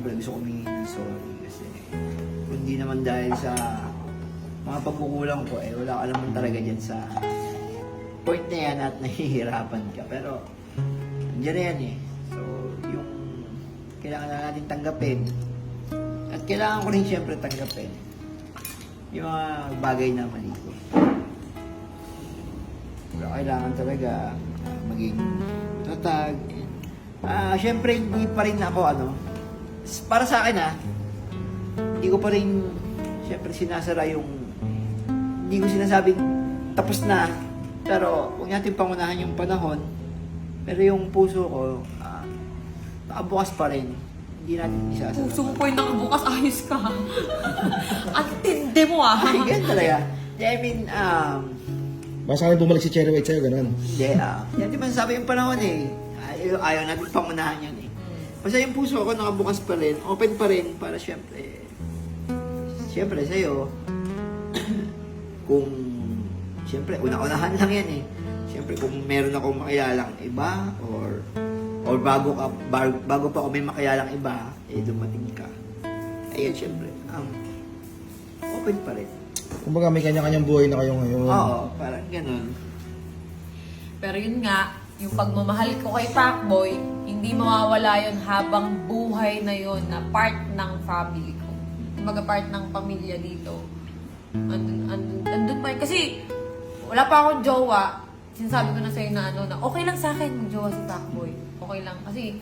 syempre gusto ko humingi ng sorry kasi kung di naman dahil sa mga pagkukulang ko, wala ka naman talaga dyan sa point na yan at nahihirapan ka. Pero, nandiyan na yan eh. So, yung kailangan na natin tanggapin at kailangan ko rin syempre tanggapin yung mga bagay na mali ko. Pero kailangan talaga maging tatag. Syempre, hindi pa rin ako, para sa akin hindi ko pa rin, syempre, sinasara yung, hindi ko sinasabing tapos na, pero huwag natin pangunahan yung panahon. Pero yung puso ko, nakabukas pa rin. Hindi natin isasara. Puso mo po yung nakabukas, ayos ka. At tindi mo Ay, ganun talaga. I mean, Basta kami bumalik si Cherry White sa'yo, ganun. hindi, yan di ba sabi yung panahon eh. Ayaw natin pangunahan yan eh. Basta yung puso ko nakabukas pa rin, open pa rin para syempre sa'yo, kung syempre una-unahan lang yan eh. Syempre kung meron akong makilalang iba or bago pa ako may makilalang iba, dumating ka. Ayun syempre, open pa rin. Kumbaga may kanya-kanyang buhay na kayo ngayon. Oo, parang ganun. Pero yun nga, yung pagmamahal ko kay Pacboy, hindi mawawala yun habang buhay na yun na part ng family ko. Kumbaga part ng pamilya dito. Andun pa yun. Kasi wala pa akong jowa. Sinasabi ko na sa'yo na okay lang sa akin mag-jowa si Pacboy. Okay lang. Kasi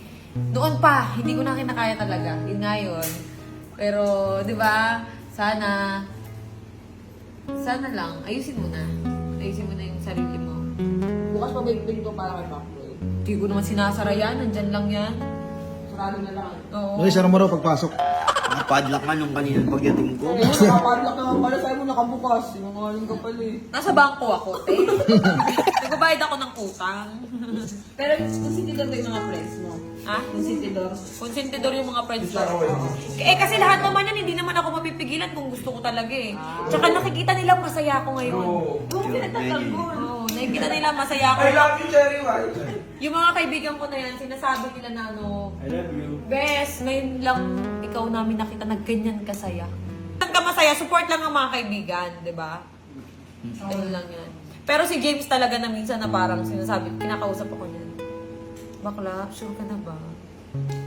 noon pa, hindi ko na kinakaya talaga. Yun nga yun. Pero, di ba, sana lang, ayusin mo na. Ayusin mo na yung sarili mo. Bukas pa ba yung pinto para kay Pacboy? Hindi ko naman sinasara yan. Nandyan lang yan. Sarado na lang. Oo. Luis, sarang mo raw pagpasok. Nakapadlock nga nung kaninang pagdating ko. Nakapadlock naman pala sa'yo mo nakabukas. Sinungaling ka pala eh. Nasa bangko ako, te. Nagbabayad ako ng utang. Pero konsentidor ba yung mga friends mo? Ha? Konsentidor? Konsentidor yung mga friends ko. Kasi lahat naman yan, hindi naman ako mapipigilan kung gusto ko talaga eh. Tsaka nakikita nila masaya ako ngayon. Oo, pinagtagal mo. Oo, nakikita nila masaya ako. I love you, Cherry White. Yung mga kaibigan ko na yan, sinasabi nila na I love you. Bes, ngayon lang ikaw namin nakita nagganyan kasaya. Ang ka masaya, support lang ang mga kaibigan, di ba? Ayun lang yan. Pero si James talaga na minsan na parang sinasabi, kinakausap ako niyan. Bakla, sure ka na ba?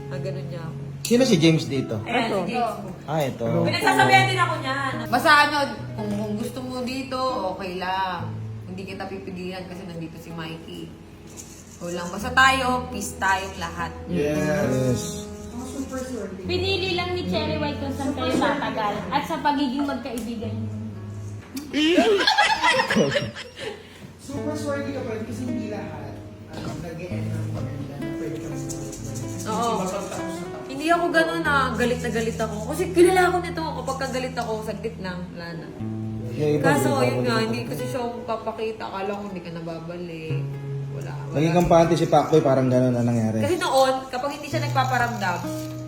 Ganun niya ako. Sino si James dito? Ayan, si James. Ito. Pinagsasabihan din ako niyan. Basta kung gusto mo dito, okay lang. Hindi kita pipigilan kasi nandito si Mikey. O lang, basta tayo, peace tayong lahat. Yes. Pinili lang ni Cherry White kung saan kayo tatagal at sa pagiging magkaibigan niyo. Super swordy ka pa rin kasi hindi lahat. Nag-e-end ng maganda na pwede kang Oo. Hindi ako ganun galit na galit ako. Kasi kilala ko nito, kapag kagalit ako, saglit lang, wala na. Kaso, yun nga, hindi kasi siya papakita. Akala ko hindi ka nababalik. Wala. Naging kampante si Pacboy, parang gano'n na nangyari. Kasi noon, kapag hindi siya nagpaparamdam,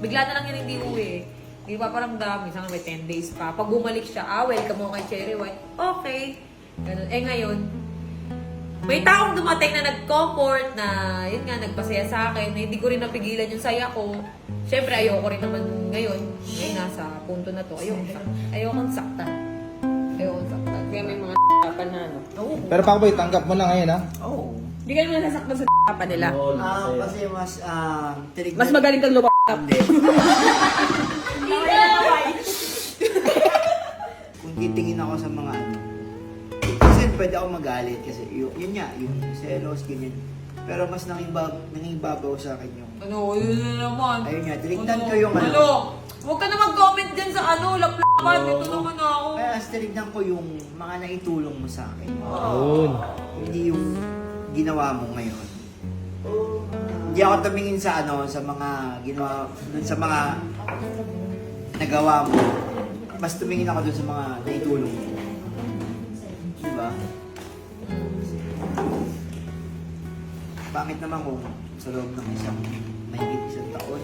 bigla na lang yun hindi uwi. Hindi paparamdam, minsan may 10 days pa. Pag bumalik siya, welcome mo kay Cherry White. Okay. Ganun. Ngayon, may taong dumating na nag-comfort na, yun nga, nagpasaya sa akin, na hindi ko rin napigilan yung saya ko. Siyempre, ayoko rin naman ngayon, nasa punto na to, ayokong saktan. Ayokong saktan. Kaya may mga pa na, no? Oo. Pero Pacboy, tanggap mo na ngayon, ha? Oo. Hindi kayo mga nasaktan sa pa nila. Kasi mas, tinignan. Mas magaling kang lupa. Hindi. Kung titingin ako sa mga kasi pwede ako magalit kasi yun nga, yung selos, ganyan. Pero mas nangingibabaw sa akin yung, Yun na naman. ayun nga, tinignan ko yung Huwag ka na mag-comment dyan sa laplapan. Ito naman ako. kaya tinignan ko yung mga naitulong mo sa akin. Yun. Hindi yung ginawa mo ngayon. Hindi ako tumingin sa sa mga ginawa, dun sa mga nagawa mo. Mas tumingin ako dun sa mga naitulong mo. Diba? Pangit naman kung sa loob ng mahigit isang taon.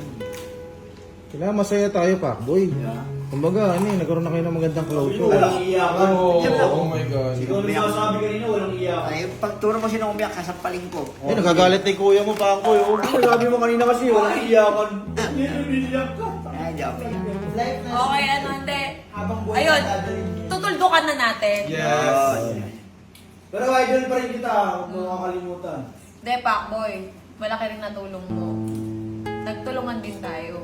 Kailangan masaya tayo, Pacboy. Diba? Kumbaga, nagkaroon na kayo ng magandang closure. Walang iyakan. Oh my God. Siguro sabi kanina, walang iyakan. Ay, pagturo mo siya umiyak, kasapaling ko. Nagagalit na yung kuya mo, Pacboy. Sabi mo kanina kasi, walang iyakan. Ah, joke lang. Life na Okay, ano, hindi. habang buhay Ayun, na dadalhin. tutuldukan na natin. Yun. Pero idol pa rin kita, huwag mo makakalimutan. Hindi, Pacboy. Malaki rin natulong mo. Nagtulungan din tayo.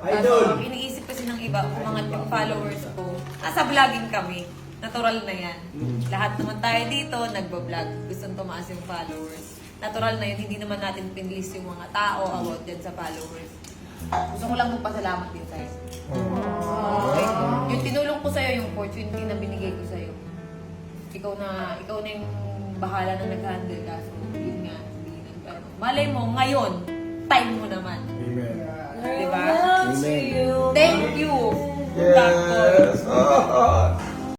Idol! Kaso, iniisip kasi ng iba, umangat yung followers ko. Nasa vlogging kami. Natural na yan. Lahat naman tayo dito, nagbablog. Gusto tumaas yung followers. Natural na yun, hindi naman natin pinlist yung mga tao about dyan sa followers. Gusto ko lang magpasalamat din sa'yo. Okay? Yung tinulong ko sa'yo, yung opportunity na binigay ko sa'yo. Ikaw na yung bahala na nag-handle ka. So, yun nga. Hindi nag-ano. Malay mo, ngayon, time mo naman. Amen. Diba? Amen. Thank you. Pacboy.